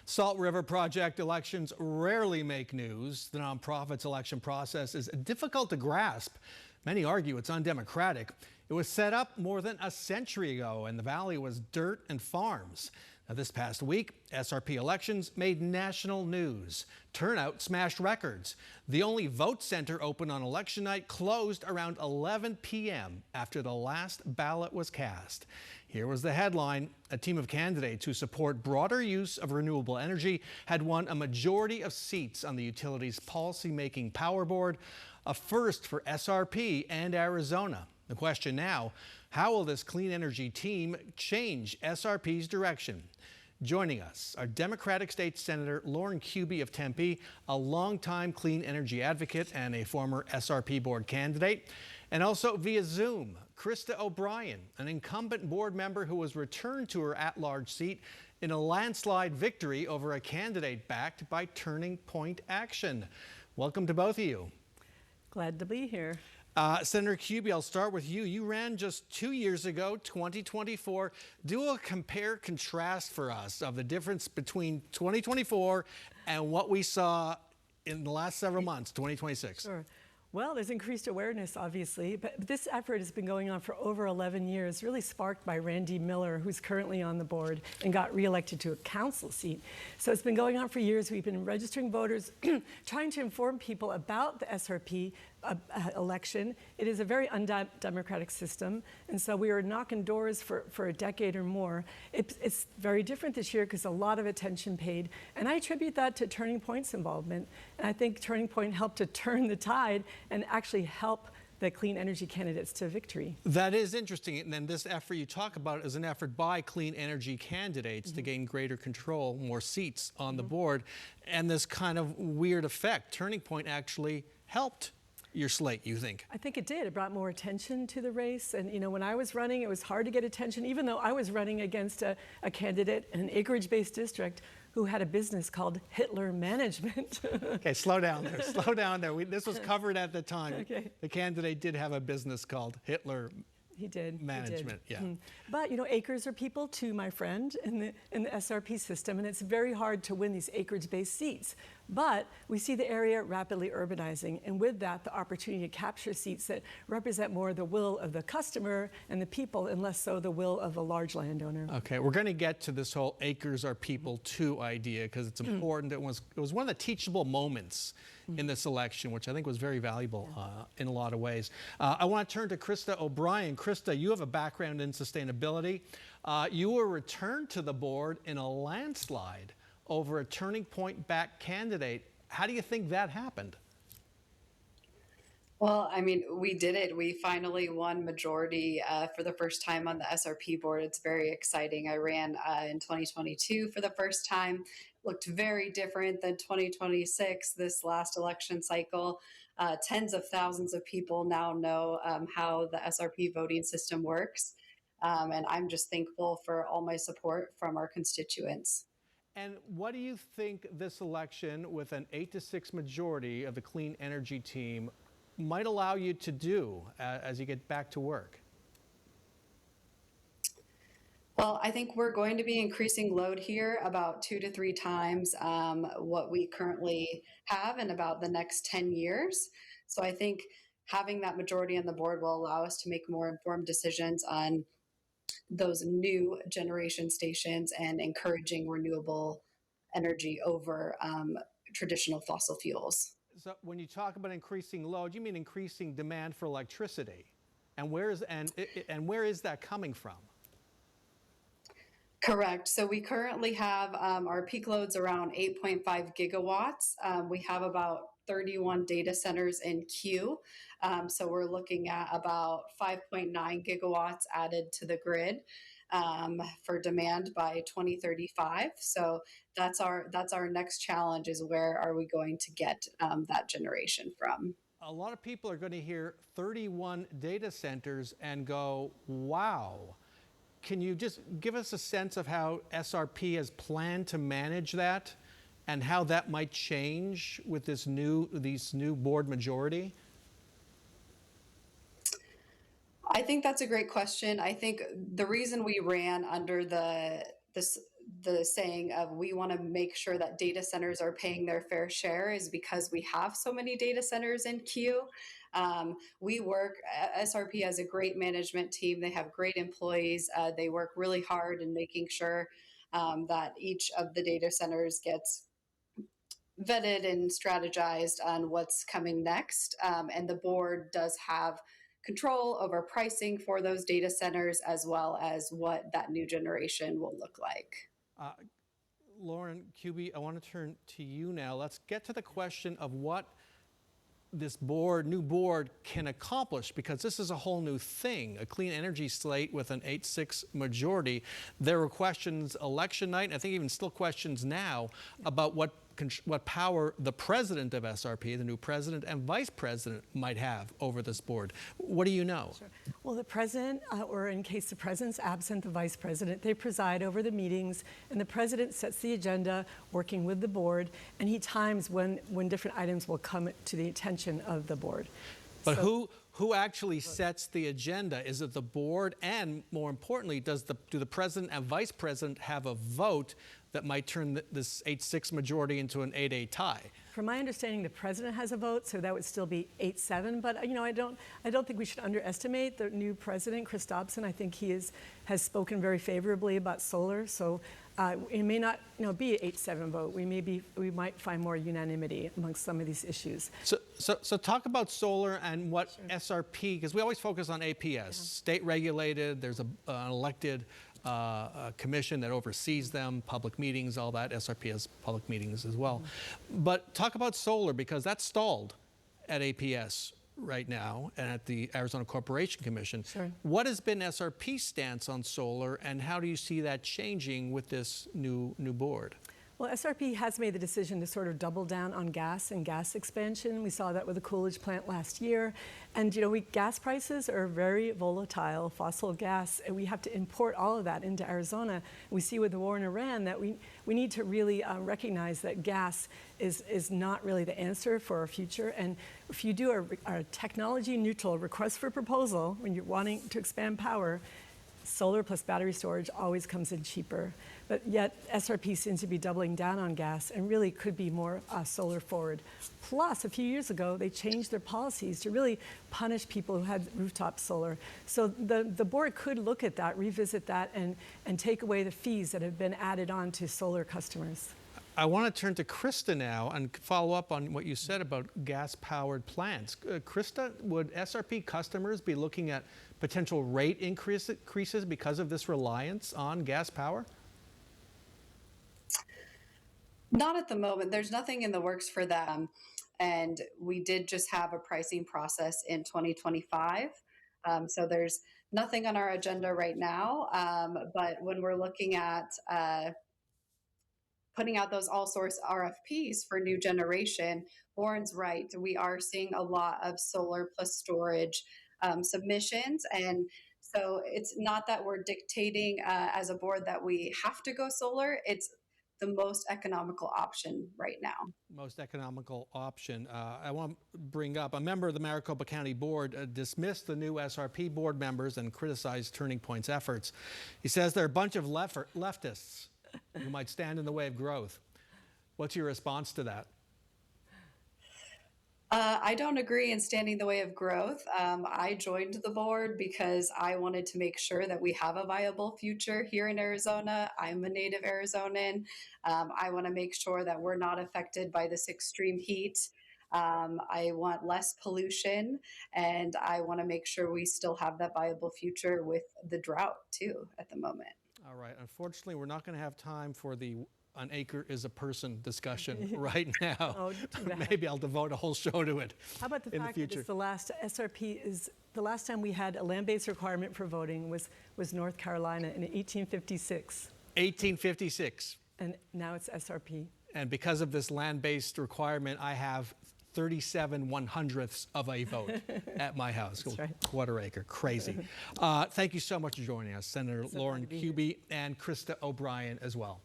Salt River Project elections rarely make news. The nonprofit's election process is difficult to grasp. Many argue it's undemocratic. It was set up more than a century ago, and the valley was dirt and farms. Now, this past week, SRP elections made national news. Turnout smashed records. The only vote center open on election night closed around 11 p.m. after the last ballot was cast. Here was the headline. A team of candidates who support broader use of renewable energy had won a majority of seats on the utility's policymaking power board, a first for SRP and Arizona. The question now, how will this clean energy team change SRP's direction? Joining us, our Democratic State Senator Lauren Kuby of Tempe, a longtime clean energy advocate and a former SRP board candidate. And also via Zoom, Krista O'Brien, an incumbent board member who was returned to her at-large seat in a landslide victory over a candidate backed by Turning Point Action. Welcome to both of you. Glad to be here. Senator Kuby, I'll start with you. You ran just 2 years ago, 2024. Do a compare-contrast for us of the difference between 2024 and what we saw in the last several months, 2026. Sure. Well, there's increased awareness, obviously, but this effort has been going on for over 11 years, really sparked by Randy Miller, who's currently on the board and got reelected to a council seat. So it's been going on for years. We've been registering voters, trying to inform people about the SRP election. It is a very undemocratic system, and so we were knocking doors for a decade or more. It's very different this year because a lot of attention paid, and I attribute that to Turning Point's involvement. And I think Turning Point helped to turn the tide and actually help the clean energy candidates to victory. That is interesting. And then this effort you talk about is an effort by clean energy candidates to gain greater control, more seats on the board. And this kind of weird effect, Turning Point actually helped your slate, you think? I think it did. It brought more attention to the race. And, you know, when I was running, it was hard to get attention, even though I was running against a candidate in an acreage-based district who had a business called Hitler Management. Okay, slow down there. Slow down there. This was covered at the time. Okay. The candidate did have a business called Hitler He did. Management. He did. Yeah. But, you know, acres are people too, my friend, in the SRP system, and it's very hard to win these acreage-based seats. But we see the area rapidly urbanizing, and with that, the opportunity to capture seats that represent more the will of the customer and the people, and less so the will of a large landowner. Okay, we're going to get to this whole acres are people too idea because it's important. It was one of the teachable moments in this election, which I think was very valuable in a lot of ways. I want to turn to Krista O'Brien. Krista, you have a background in sustainability. You were returned to the board in a landslide over a Turning Point back candidate. How do you think that happened? Well, I mean, we did it. We finally won majority for the first time on the SRP board. It's very exciting. I ran in 2022 for the first time. Looked very different than 2026, this last election cycle. Tens of thousands of people now know how the SRP voting system works. And I'm just thankful for all my support from our constituents. And what do you think this election with an 8-6 majority of the clean energy team might allow you to do as you get back to work? Well, I think we're going to be increasing load here about 2 to 3 times what we currently have in about the next 10 years. So I think having that majority on the board will allow us to make more informed decisions on those new generation stations and encouraging renewable energy over traditional fossil fuels. So when you talk about increasing load, you mean increasing demand for electricity. And where is that coming from? Correct. So we currently have our peak loads around 8.5 gigawatts. We have about 31 data centers in queue. So we're looking at about 5.9 gigawatts added to the grid for demand by 2035. So that's our next challenge, is where are we going to get that generation from? A lot of people are going to hear 31 data centers and go, wow. Can you just give us a sense of how SRP has planned to manage that and how that might change with these new board majority? I think that's a great question. I think the reason we ran under the saying of we want to make sure that data centers are paying their fair share is because we have so many data centers in queue. We work, SRP has a great management team. They have great employees. They work really hard in making sure that each of the data centers gets vetted and strategized on what's coming next. And the board does have control over pricing for those data centers as well as what that new generation will look like. Lauren Kuby, I want to turn to you now. Let's get to the question of what this new board can accomplish, because this is a whole new thing, a clean energy slate with an 8-6 majority. There were questions election night, and I think even still questions now, about what power the president of SRP, the new president and vice president, might have over this board. What do you know? Sure. Well, the president, or in case the president's absent, the vice president, they preside over the meetings, and the president sets the agenda, working with the board, and he times when different items will come to the attention of the board. But who actually sets the agenda? Is it the board? And more importantly, do the president and vice president have a vote that might turn this 8-6 majority into an 8-8 tie? From my understanding, the president has a vote, so that would still be 8-7. But I don't think we should underestimate the new president, Chris Dobson. I think he has spoken very favorably about solar. So it may not be an 8-7 vote. We might find more unanimity amongst some of these issues. So talk about solar and what SRP, because we always focus on APS, state regulated. There's an elected commission that oversees them, public meetings, all that. SRP has public meetings as well. But talk about solar, because that's stalled at APS right now and at the Arizona Corporation Commission. Sure. What has been SRP's stance on solar, and how do you see that changing with this new board? Well, SRP has made the decision to sort of double down on gas and gas expansion. We saw that with the Coolidge plant last year. And gas prices are very volatile, fossil gas, and we have to import all of that into Arizona. We see with the war in Iran that we need to really recognize that gas is not really the answer for our future. And if you do a technology neutral request for proposal, when you're wanting to expand power, solar plus battery storage always comes in cheaper. But yet SRP seems to be doubling down on gas and really could be more solar forward. Plus, a few years ago, they changed their policies to really punish people who had rooftop solar. So the board could look at that, revisit that, and take away the fees that have been added on to solar customers. I want to turn to Krista now and follow up on what you said about gas-powered plants. Krista, would SRP customers be looking at potential rate increases because of this reliance on gas power? Not at the moment. There's nothing in the works for them. And we did just have a pricing process in 2025. So there's nothing on our agenda right now. But when we're looking at putting out those all source RFPs for new generation, Warren's right. We are seeing a lot of solar plus storage submissions. And so it's not that we're dictating as a board that we have to go solar. It's the most economical option right now. Most economical option. I want to bring up, a member of the Maricopa County Board dismissed the new SRP board members and criticized Turning Point's efforts. He says they're a bunch of leftists who might stand in the way of growth. What's your response to that? I don't agree in standing in the way of growth. I joined the board because I wanted to make sure that we have a viable future here in Arizona. I'm a native Arizonan. I want to make sure that we're not affected by this extreme heat. I want less pollution, and I want to make sure we still have that viable future with the drought too at the moment. All right. Unfortunately, we're not going to have time for the an acre is a person discussion right now. Oh, too bad. Maybe I'll devote a whole show to it. How about the in fact the that future. it's the last SRP is the last time we had a land-based requirement for voting was North Carolina in 1856. 1856. And now it's SRP. And because of this land-based requirement, I have 37 1/100ths of a vote at my house. That's right. Quarter acre, crazy. Thank you so much for joining us, Senator Lauren Kuby and Krista O'Brien as well.